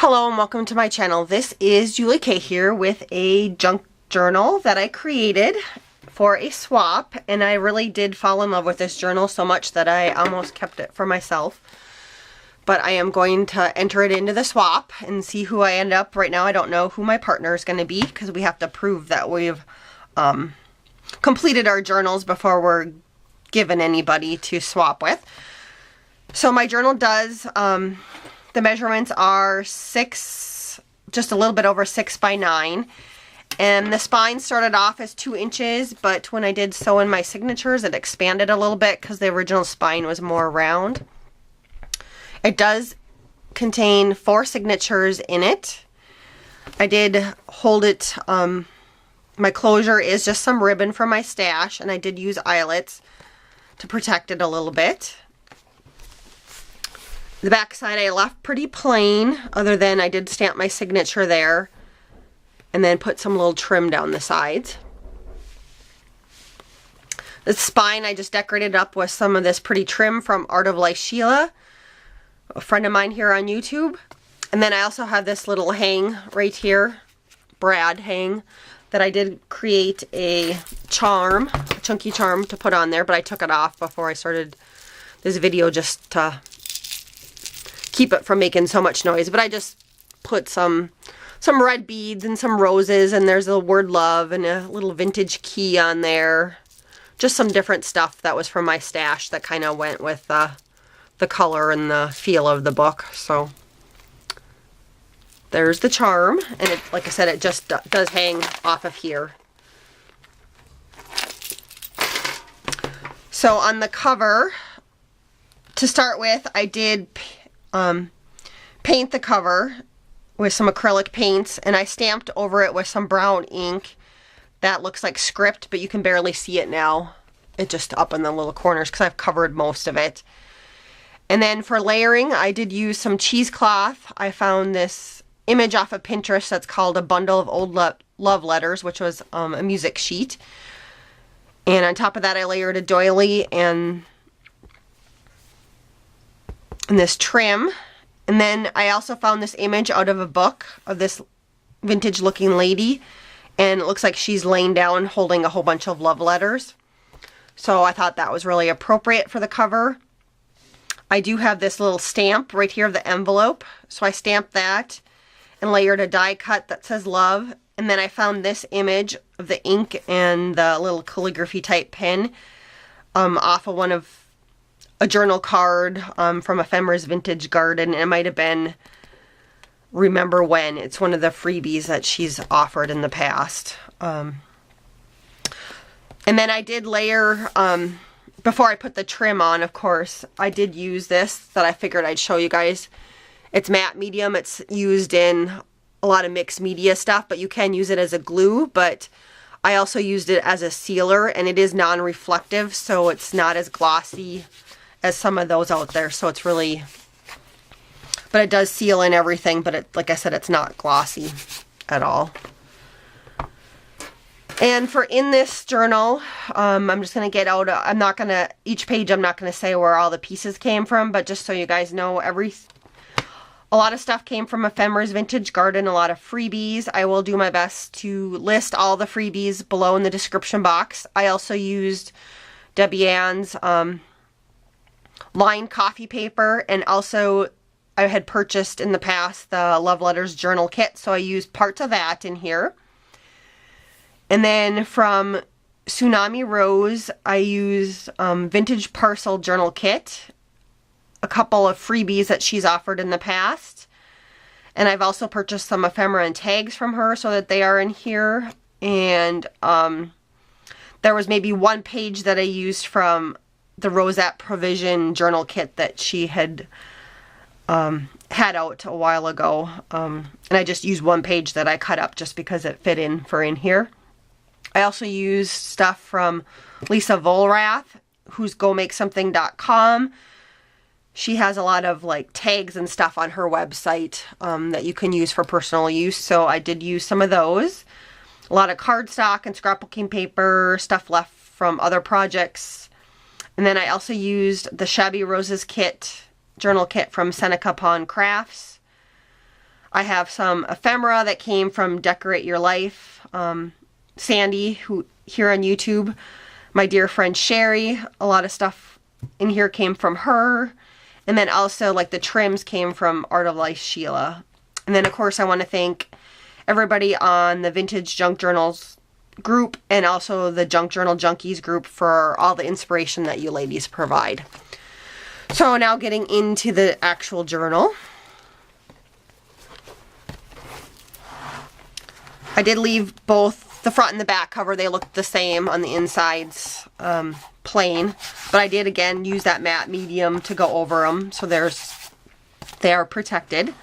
Hello and welcome to my channel. This is Julie K here with a junk journal that I created for a swap, and I really did fall in love with this journal so much that I almost kept it for myself. But I am going to enter it into the swap and see who I end up. Right now I don't know who my partner is going to be because we have to prove that we've completed our journals before we're given anybody to swap with. So my journal does the measurements are just a little bit over 6 by 9, and the spine started off as 2 inches, but when I did sew in my signatures it expanded a little bit because the original spine was more round. It does contain 4 signatures in it. I did hold it, my closure is just some ribbon from my stash, and I did use eyelets to protect it a little bit. The back side I left pretty plain, other than I did stamp my signature there and then put some little trim down the sides. The spine I just decorated up with some of this pretty trim from Art of Life Sheila, a friend of mine here on YouTube. And then I also have this little hang right here, brad hang, that I did create a charm, a chunky charm to put on there, but I took it off before I started this video just to keep it from making so much noise. But I just put some red beads and some roses, and there's the word love and a little vintage key on there. Just some different stuff that was from my stash that kind of went with the color and the feel of the book. So there's the charm, and it, like I said, it just does hang off of here. So on the cover, to start with, I did paint the cover with some acrylic paints, and I stamped over it with some brown ink that looks like script, but you can barely see it now. It's just up in the little corners because I've covered most of it. And then for layering, I did use some cheesecloth. I found this image off of Pinterest that's called A Bundle of Old Love Letters, which was a music sheet. And on top of that I layered a doily and this trim. And then I also found this image out of a book of this vintage looking lady, and it looks like she's laying down holding a whole bunch of love letters. So I thought that was really appropriate for the cover. I do have this little stamp right here of the envelope, so I stamped that and layered a die cut that says love. And then I found this image of the ink and the little calligraphy type pen off of a journal card from Ephemera's Vintage Garden. It might have been Remember When. It's one of the freebies that she's offered in the past. And then I did layer, before I put the trim on, of course, I did use this that I figured I'd show you guys. It's matte medium. It's used in a lot of mixed media stuff, but you can use it as a glue. But I also used it as a sealer, and it is non-reflective, so it's not as glossy as some of those out there. So it's really, but it does seal in everything, but it, like I said, it's not glossy at all. And for in this journal, I'm just going to get out, each page I'm not going to say where all the pieces came from, but just so you guys know, a lot of stuff came from Ephemera's Vintage Garden, a lot of freebies. I will do my best to list all the freebies below in the description box. I also used Debbie Ann's lined coffee paper, and also I had purchased in the past the Love Letters journal kit, so I used parts of that in here. And then from Tsunami Rose, I used Vintage Parcel journal kit, a couple of freebies that she's offered in the past, and I've also purchased some Ephemera tags from her so that they are in here. And there was maybe one page that I used from the Rosette Provision journal kit that she had had out a while ago, and I just used one page that I cut up just because it fit in here. I also used stuff from Lisa Volrath, who's GoMakeSomething.com. She has a lot of like tags and stuff on her website that you can use for personal use, so I did use some of those. A lot of cardstock and scrapbooking paper, stuff left from other projects. And then I also used the Shabby Roses Kit journal kit from Seneca Pond Crafts. I have some ephemera that came from Decorate Your Life. Sandy, who here on YouTube, my dear friend Sherry, a lot of stuff in here came from her. And then also like the trims came from Art of Life Sheila. And then of course I want to thank everybody on the Vintage Junk Journals group and also the Junk Journal Junkies group for all the inspiration that you ladies provide. So now getting into the actual journal. I did leave both the front and the back cover. They look the same on the insides, plain. But I did again use that matte medium to go over them, so they are protected.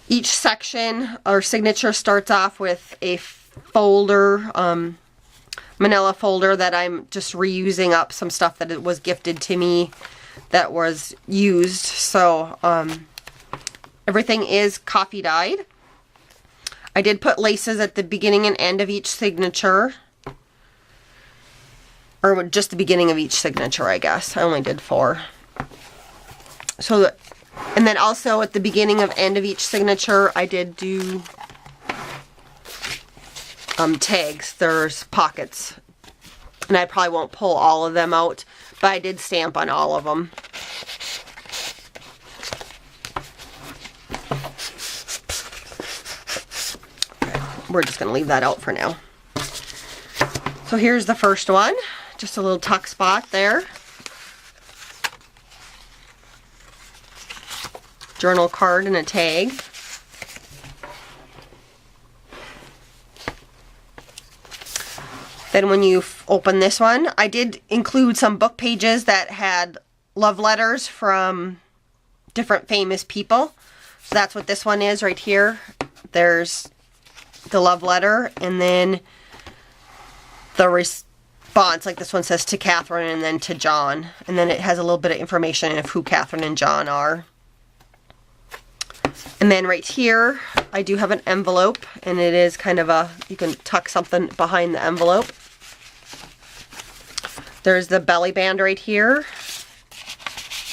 Each section or signature starts off with a folder, manila folder that I'm just reusing up some stuff that it was gifted to me that was used. So everything is coffee dyed. I did put laces at the beginning and end of each signature. Or just the beginning of each signature, I guess. I only did 4. So, and then also at the beginning of end of each signature, I did do tags. There's pockets. And I probably won't pull all of them out, but I did stamp on all of them. We're just going to leave that out for now. So here's the first one. Just a little tuck spot there. Journal card and a tag. Then when you open this one, I did include some book pages that had love letters from different famous people. So that's what this one is right here. There's the love letter, and then the response, like this one says to Catherine and then to John, and then it has a little bit of information of who Catherine and John are. And then right here I do have an envelope, and it is kind of a, you can tuck something behind the envelope. There's the belly band right here,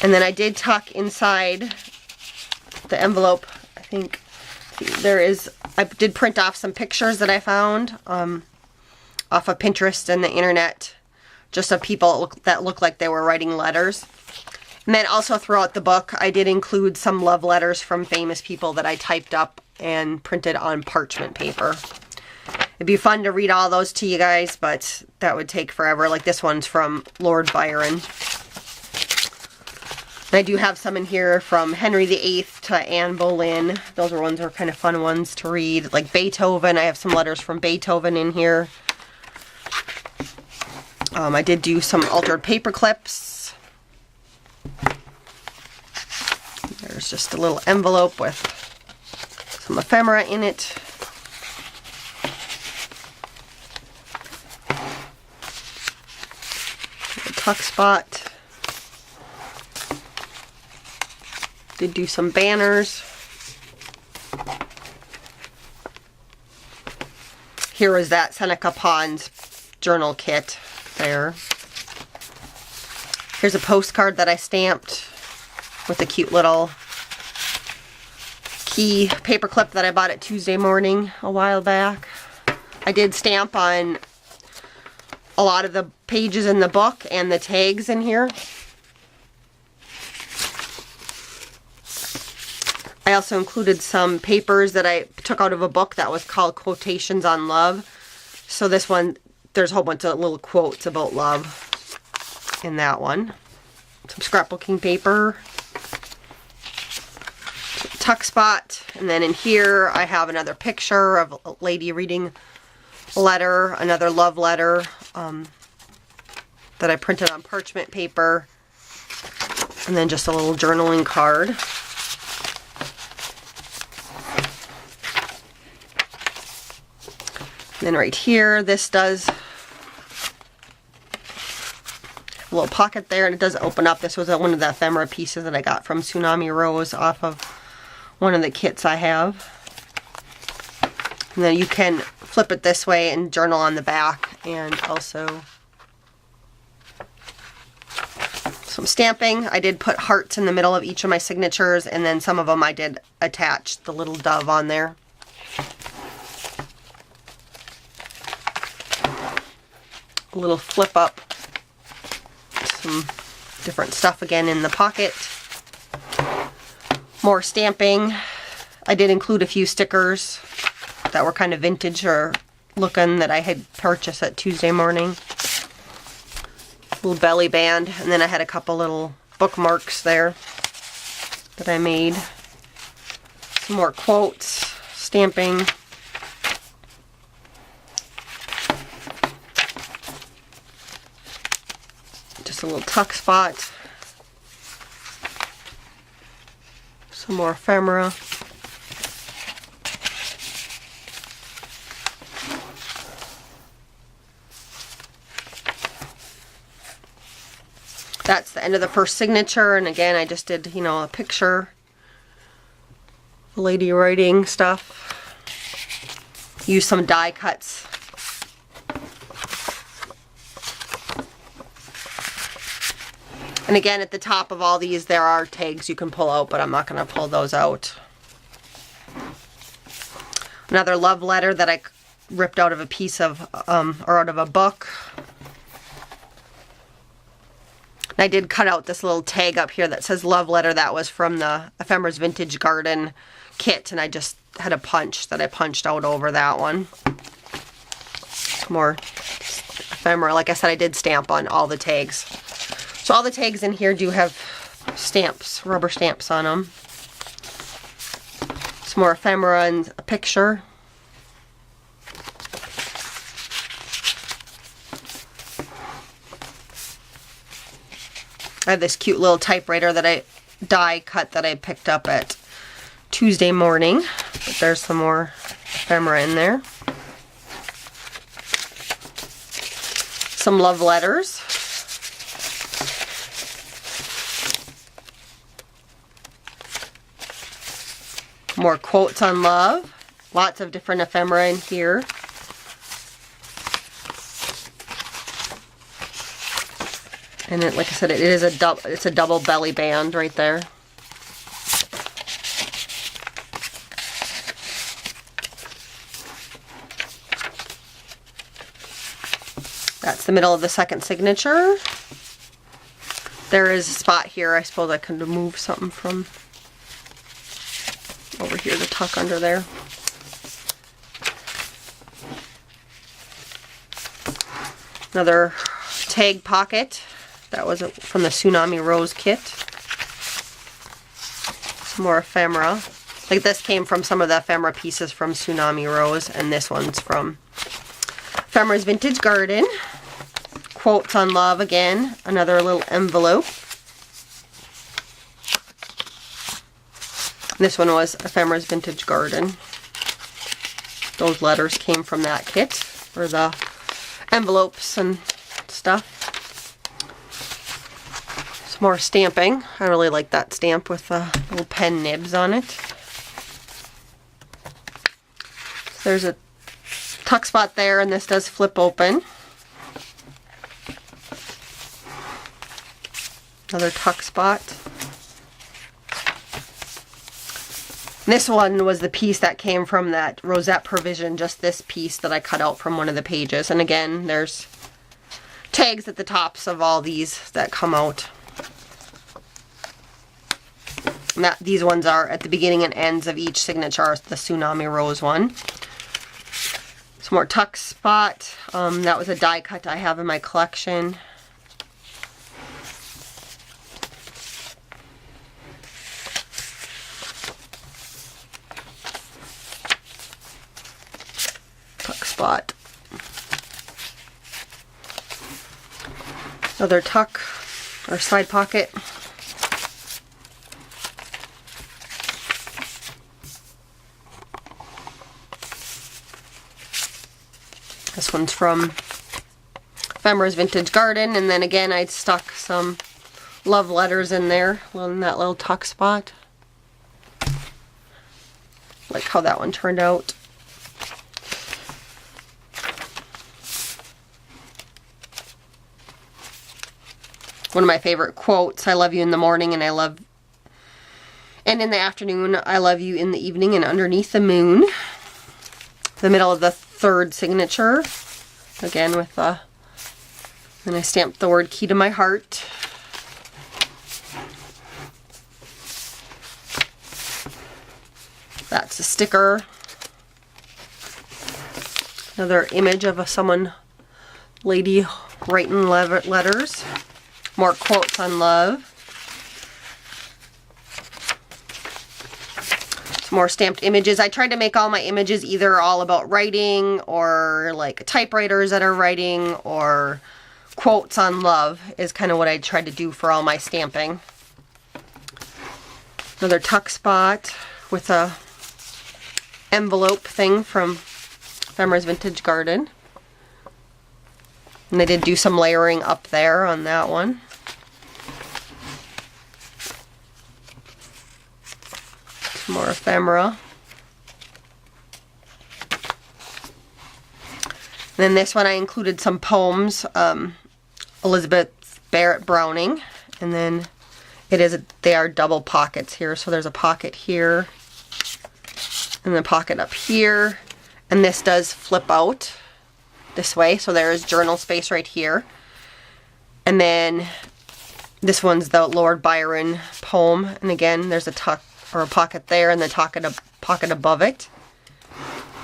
and then I did tuck inside the envelope, I think there is, I did print off some pictures that I found off of Pinterest and the internet, just of people that look like they were writing letters. And then also throughout the book, I did include some love letters from famous people that I typed up and printed on parchment paper. It'd be fun to read all those to you guys, but that would take forever. Like this one's from Lord Byron. I do have some in here from Henry VIII to Anne Boleyn. Those are ones that are kind of fun ones to read. Like Beethoven, I have some letters from Beethoven in here. I did do some altered paper clips. There's just a little envelope with some ephemera in it. A tuck spot. Did do some banners. Here is that Seneca Ponds journal kit there. Here's a postcard that I stamped with a cute little key paper clip that I bought at Tuesday Morning a while back. I did stamp on a lot of the pages in the book and the tags in here. I also included some papers that I took out of a book that was called Quotations on Love. So this one, there's a whole bunch of little quotes about love in that one. Some scrapbooking paper. Tuck spot. And then in here I have another picture of a lady reading a letter, another love letter that I printed on parchment paper. And then just a little journaling card. And then right here, this does a little pocket there, and it does open up. This was one of the ephemera pieces that I got from Tsunami Rose off of one of the kits I have. And then you can flip it this way and journal on the back, and also Some stamping. I did put hearts in the middle of each of my signatures, and then some of them I did attach the little dove on there. A little flip up. Some different stuff again in the pocket. More stamping. I did include a few stickers that were kind of vintage or looking that I had purchased at Tuesday morning. Little belly band, and then I had a couple little bookmarks there that I made. Some more quotes, stamping. Just a little tuck spot. Some more ephemera. That's the end of the first signature, and again I just did, you know, a picture, lady writing stuff. Use some die cuts. And again, at the top of all these there are tags you can pull out, but I'm not going to pull those out. Another love letter that I ripped out of a piece of, or out of a book. And I did cut out this little tag up here that says love letter. That was from the Ephemera's Vintage Garden kit, and I just had a punch that I punched out over that one. Some more ephemera. Like I said, I did stamp on all the tags. So all the tags in here do have stamps, rubber stamps on them. Some more ephemera and a picture. I have this cute little typewriter that I die cut that I picked up at Tuesday morning. But there's some more ephemera in there. Some love letters. More quotes on love. Lots of different ephemera in here. And it, like I said, it's a double belly band right there. That's the middle of the second signature. There is a spot here. I suppose I could move something from over here to tuck under there. Another tag pocket. That was from the Tsunami Rose kit. Some more ephemera. Like this came from some of the ephemera pieces from Tsunami Rose, and this one's from Ephemera's Vintage Garden. Quotes on love again. Another little envelope. This one was Ephemera's Vintage Garden. Those letters came from that kit, or the envelopes and stuff. Some more stamping. I really like that stamp with the little pen nibs on it. So there's a tuck spot there, and this does flip open. Another tuck spot. This one was the piece that came from that Rosette Provision, just this piece that I cut out from one of the pages. And again, there's tags at the tops of all these that come out. And these ones are at the beginning and ends of each signature, the Tsunami Rose one. Some more tuck spot. That was a die cut I have in my collection. Tuck spot. Another tuck or side pocket. This one's from Ephemera's Vintage Garden, and then again I stuck some love letters in there, in that little tuck spot. Like how that one turned out. one of my favorite quotes. I love you in the morning and in the afternoon. I love you in the evening and underneath the moon. The middle of the third signature. Again with the, and I stamped the word key to my heart. That's a sticker. Another image of someone, lady writing letters. More quotes on love. Some more stamped images. I tried to make all my images either all about writing or like typewriters that are writing or quotes on love is kind of what I tried to do for all my stamping. Another tuck spot with a envelope thing from Ephemera's Vintage Garden. And they did do some layering up there on that one. Some more ephemera. And then this one I included some poems, Elizabeth Barrett Browning, and then they are double pockets here. So there's a pocket here and the pocket up here, and this does flip out this way, so there is journal space right here. And then this one's the Lord Byron poem, and again there's a tuck or a pocket there and the pocket above it.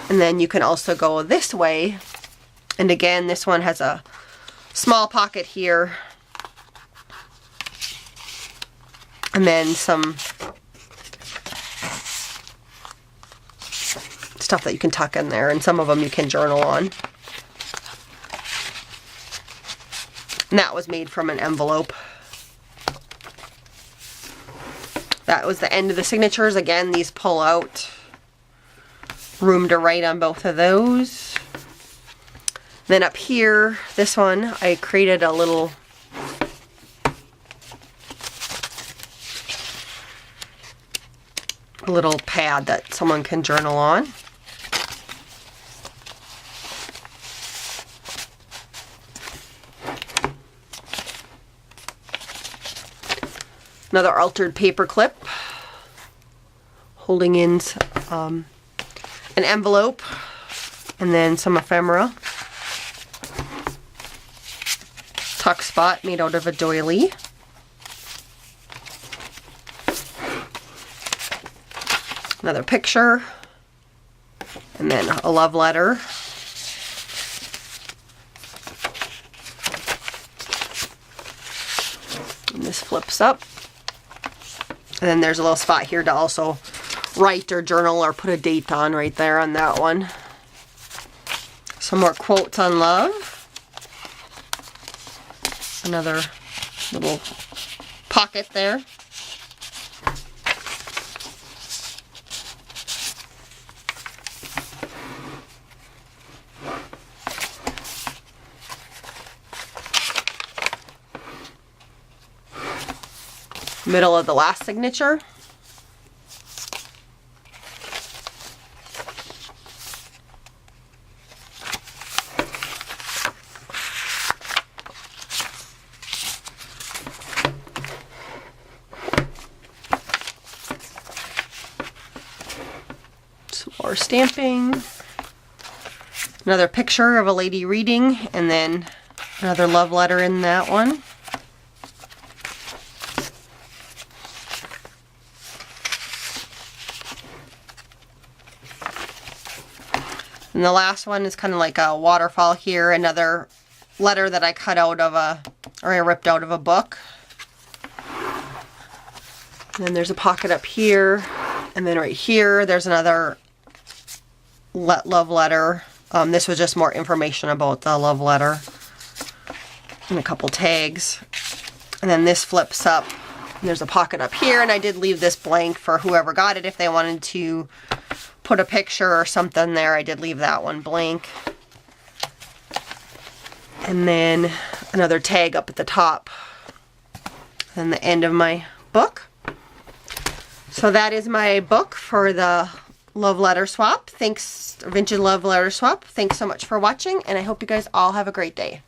And then you can also go this way, and again this one has a small pocket here and then some stuff that you can tuck in there, and some of them you can journal on. And that was made from an envelope. That was the end of the signatures. Again, these pull out. Room to write on both of those. Then up here, this one, I created a little pad that someone can journal on. Another altered paper clip holding in an envelope and then some ephemera. Tuck spot made out of a doily. Another picture and then a love letter. And this flips up. And then there's a little spot here to also write or journal or put a date on right there on that one. Some more quotes on love. Another little pocket there. Middle of the last signature. Some more stamping. Another picture of a lady reading, and then another love letter in that one. And the last one is kind of like a waterfall here, another letter that I cut out of I ripped out of a book. And then there's a pocket up here, and then right here there's another love letter. This was just more information about the love letter. And a couple tags. And then this flips up, and there's a pocket up here, and I did leave this blank for whoever got it if they wanted to put a picture or something there. I did leave that one blank. And then another tag up at the top. And the end of my book. So that is my book for the love letter swap. Thanks, Vintage Love Letter Swap. Thanks so much for watching, and I hope you guys all have a great day.